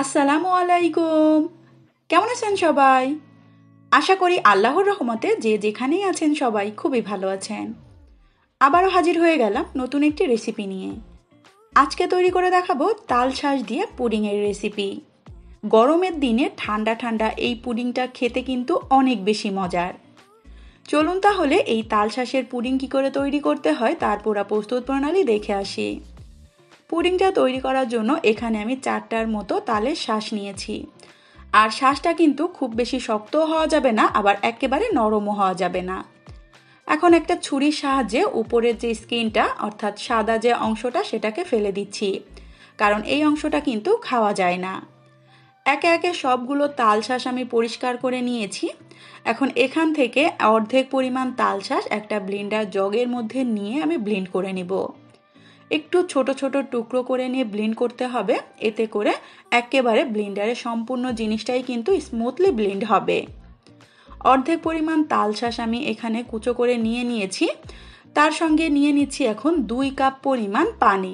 আসসালামু আলাইকুম। কেমন আছেন সবাই? আশা করি আল্লাহর রহমতে যে যেখানেই আছেন সবাই খুবই ভালো আছেন। আবারও হাজির হয়ে গেলাম নতুন একটি রেসিপি নিয়ে। আজকে তৈরি করে দেখাবো তাল শাঁস দিয়ে পুডিংয়ের রেসিপি। গরমের দিনে ঠান্ডা ঠান্ডা এই পুডিংটা খেতে কিন্তু অনেক বেশি মজার। চলুন তাহলে এই তাল শাঁসের পুডিং কী করে তৈরি করতে হয় তার পুরো প্রস্তুত প্রণালী দেখে আসি। পুডিংটা তৈরি করার জন্য এখানে আমি 4টার মতো তালের শাঁস নিয়েছি। আর শাঁসটা কিন্তু খুব বেশি শক্তও হওয়া যাবে না, আবার একেবারে নরমও হওয়া যাবে না। এখন একটা ছুরির সাহায্যে উপরের যে স্কিনটা অর্থাৎ সাদা যে অংশটা সেটাকে ফেলে দিচ্ছি, কারণ এই অংশটা কিন্তু খাওয়া যায় না। একে একে সবগুলো তাল শাঁস আমি পরিষ্কার করে নিয়েছি। এখন এখান থেকে অর্ধেক পরিমাণ তাল শাঁস একটা ব্লেন্ডার জগের মধ্যে নিয়ে আমি ব্লেন্ড করে নিব। একটু ছোট ছোট টুকরো করে নিয়ে ব্লেন্ড করতে হবে, এতে করে একেবারে ব্লেন্ডারে সম্পূর্ণ জিনিসটাই কিন্তু স্মুথলি ব্লেন্ড হবে। অর্ধেক পরিমাণ তাল শাঁস আমি এখানে কুচো করে নিয়ে নিয়েছি। তার সঙ্গে নিয়ে নিচ্ছি এখন 2 কাপ পরিমাণ পানি।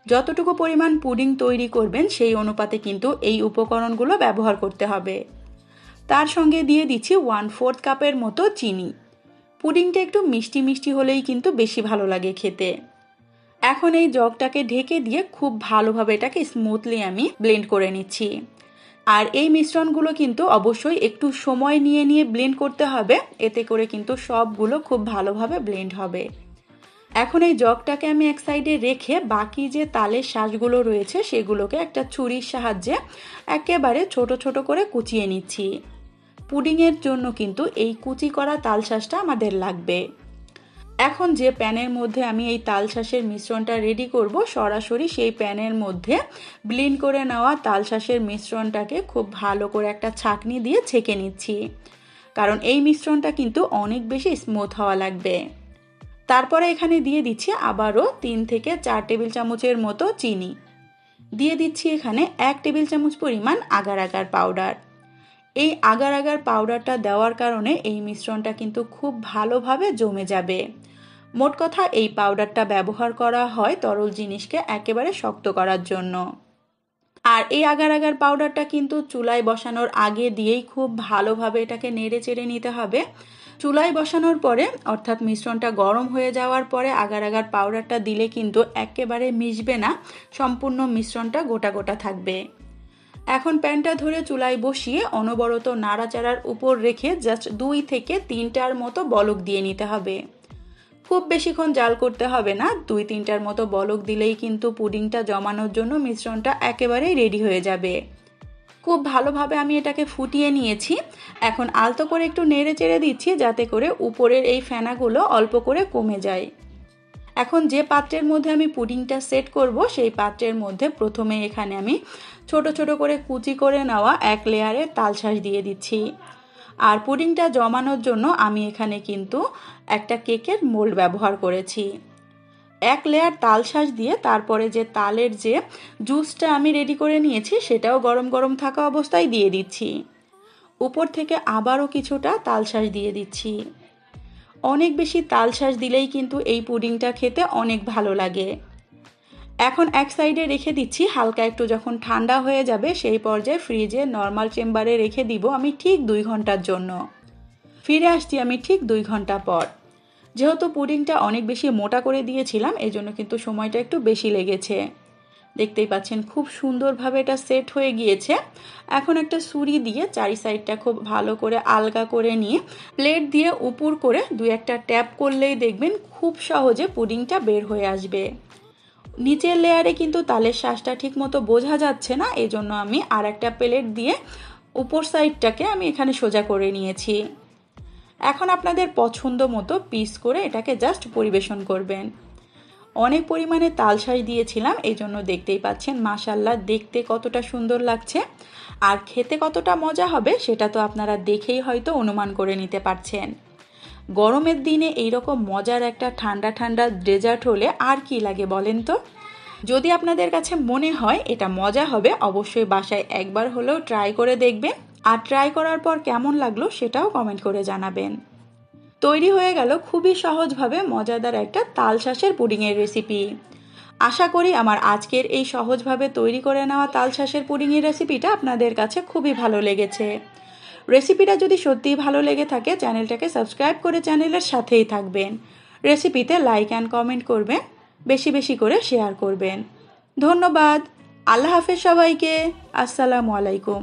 যতটুকু পরিমাণ পুডিং তৈরি করবেন সেই অনুপাতে কিন্তু এই উপকরণগুলো ব্যবহার করতে হবে। তার সঙ্গে দিয়ে দিচ্ছি 1/4 কাপের মতো চিনি। পুডিংটা একটু মিষ্টি মিষ্টি হলেই কিন্তু বেশি ভালো লাগে খেতে। এখন এই জগটাকে ঢেকে দিয়ে খুব ভালোভাবে এটাকে স্মুথলি আমি ব্লেন্ড করে নিচ্ছি। আর এই মিশ্রণগুলো কিন্তু অবশ্যই একটু সময় নিয়ে নিয়ে ব্লেন্ড করতে হবে, এতে করে কিন্তু সবগুলো খুব ভালোভাবে ব্লেন্ড হবে। এখন এই জগটাকে আমি এক সাইডে রেখে বাকি যে তালের শাঁসগুলো রয়েছে সেগুলোকে একটা ছুরির সাহায্যে একেবারে ছোট ছোট করে কুচিয়ে নিচ্ছি। পুডিংয়ের জন্য কিন্তু এই কুচি করা তাল শাঁসটা আমাদের লাগবে। এখন যে প্যানের মধ্যে আমি এই তাল শাঁসের মিশ্রণটা রেডি করব, সরাসরি সেই প্যানের মধ্যে ব্লেন্ড করে নেওয়া তাল শাঁসের মিশ্রণটাকে খুব ভালো করে একটা ছাঁকনি দিয়ে ছেঁকে নিচ্ছি, কারণ এই মিশ্রণটা কিন্তু অনেক বেশি স্মুথ হওয়া লাগবে। তারপরে এখানে দিয়ে দিচ্ছি আবারও 3 থেকে 4 টেবিল চামচের মতো চিনি। দিয়ে দিচ্ছি এখানে 1 টেবিল চামচ পরিমাণ আগার আগার পাউডার। এই আগার আগার পাউডারটা দেওয়ার কারণে এই মিশ্রণটা কিন্তু খুব ভালোভাবে জমে যাবে। মোট কথা এই পাউডারটা ব্যবহার করা হয় তরল জিনিসকে একেবারে শক্ত করার জন্য। আর এই আগার আগার পাউডারটা কিন্তু চুলায় বসানোর আগে দিয়েই খুব ভালোভাবে এটাকে নেড়ে চেড়ে নিতে হবে। চুলায় বসানোর পরে অর্থাৎ মিশ্রণটা গরম হয়ে যাওয়ার পরে আগার আগার পাউডারটা দিলে কিন্তু একেবারে মিশবে না, সম্পূর্ণ মিশ্রণটা গোটা গোটা থাকবে। এখন প্যানটা ধরে চুলায় বসিয়ে অনবরত নাড়াচাড়ার উপর রেখে জাস্ট 2 থেকে 3টার মতো বলক দিয়ে নিতে হবে। খুব বেশিক্ষণ জাল করতে হবে না, 2-3টার মতো বলক দিলেই কিন্তু পুডিংটা জমানোর জন্য মিশ্রণটা একেবারেই রেডি হয়ে যাবে। খুব ভালোভাবে আমি এটাকে ফুটিয়ে নিয়েছি। এখন আলতো করে একটু নেড়ে চেড়ে দিচ্ছি যাতে করে উপরের এই ফেনাগুলো অল্প করে কমে যায়। এখন যে পাত্রের মধ্যে আমি পুডিংটা সেট করব সেই পাত্রের মধ্যে প্রথমে এখানে আমি ছোট ছোট করে কুচি করে নেওয়া 1 লেয়ারের তাল শাঁস দিয়ে দিচ্ছি। আর পুডিংটা জমানোর জন্য আমি এখানে কিন্তু একটা কেকের মোল্ড ব্যবহার করেছি। 1 লেয়ার তাল শাঁস দিয়ে তারপরে যে তালের যে জুসটা আমি রেডি করে নিয়েছি সেটাও গরম গরম থাকা অবস্থায় দিয়ে দিচ্ছি। উপর থেকে আবারও কিছুটা তাল শাঁস দিয়ে দিচ্ছি। অনেক বেশি তাল শাঁস দিলেই কিন্তু এই পুডিংটা খেতে অনেক ভালো লাগে। এখন এক সাইডে রেখে দিচ্ছি, হালকা একটু যখন ঠান্ডা হয়ে যাবে সেই পর্যায়ে ফ্রিজে নর্মাল চেম্বারে রেখে দিব আমি ঠিক 2 ঘন্টার জন্য। ফিরে আসছি আমি ঠিক 2 ঘন্টা পর। যেহেতু পুডিংটা অনেক বেশি মোটা করে দিয়েছিলাম এজন্য কিন্তু সময়টা একটু বেশি লেগেছে। দেখতেই পাচ্ছেন খুব সুন্দরভাবে এটা সেট হয়ে গিয়েছে। এখন একটা ছুরি দিয়ে চারি সাইডটা খুব ভালো করে আলগা করে নিয়ে প্লেট দিয়ে উপর করে 2-1টা ট্যাপ করলেই দেখবেন খুব সহজে পুডিংটা বের হয়ে আসবে। নিচের লেয়ারে কিন্তু তালের শাঁসটা ঠিক মতো বোঝা যাচ্ছে না, এজন্য আমি আর একটা প্লেট দিয়ে উপর সাইডটাকে আমি এখানে সোজা করে নিয়েছি। এখন আপনাদের পছন্দ মতো পিস করে এটাকে জাস্ট পরিবেশন করবেন। অনেক পরিমাণে তাল শাঁস দিয়েছিলাম, এই জন্য দেখতেই পাচ্ছেন মাশাআল্লাহ দেখতে কতটা সুন্দর লাগছে। আর খেতে কতটা মজা হবে সেটা তো আপনারা দেখেই হয়তো অনুমান করে নিতে পারছেন। গরমের দিনে এইরকম মজার একটা ঠান্ডা ঠান্ডা ডেজার্ট হলে আর কি লাগে বলেন তো। যদি আপনাদের কাছে মনে হয় এটা মজা হবে অবশ্যই বাসায় একবার হলেও ট্রাই করে দেখবেন, আর ট্রাই করার পর কেমন লাগলো সেটাও কমেন্ট করে জানাবেন। তৈরি হয়ে গেল খুবই সহজভাবে মজাদার একটা তাল শাঁসের পুডিংয়ের রেসিপি। আশা করি আমার আজকের এই সহজভাবে তৈরি করে নেওয়া তালশাঁসের পুডিংয়ের রেসিপিটা আপনাদের কাছে খুবই ভালো লেগেছে। রেসিপিটা যদি সত্যিই ভালো লেগে থাকে চ্যানেলটাকে সাবস্ক্রাইব করে চ্যানেলের সাথেই থাকবেন। রেসিপিতে লাইক অ্যান্ড কমেন্ট করবেন, বেশি বেশি করে শেয়ার করবেন। ধন্যবাদ। আল্লাহ হাফেজ সবাইকে। আসসালামু আলাইকুম।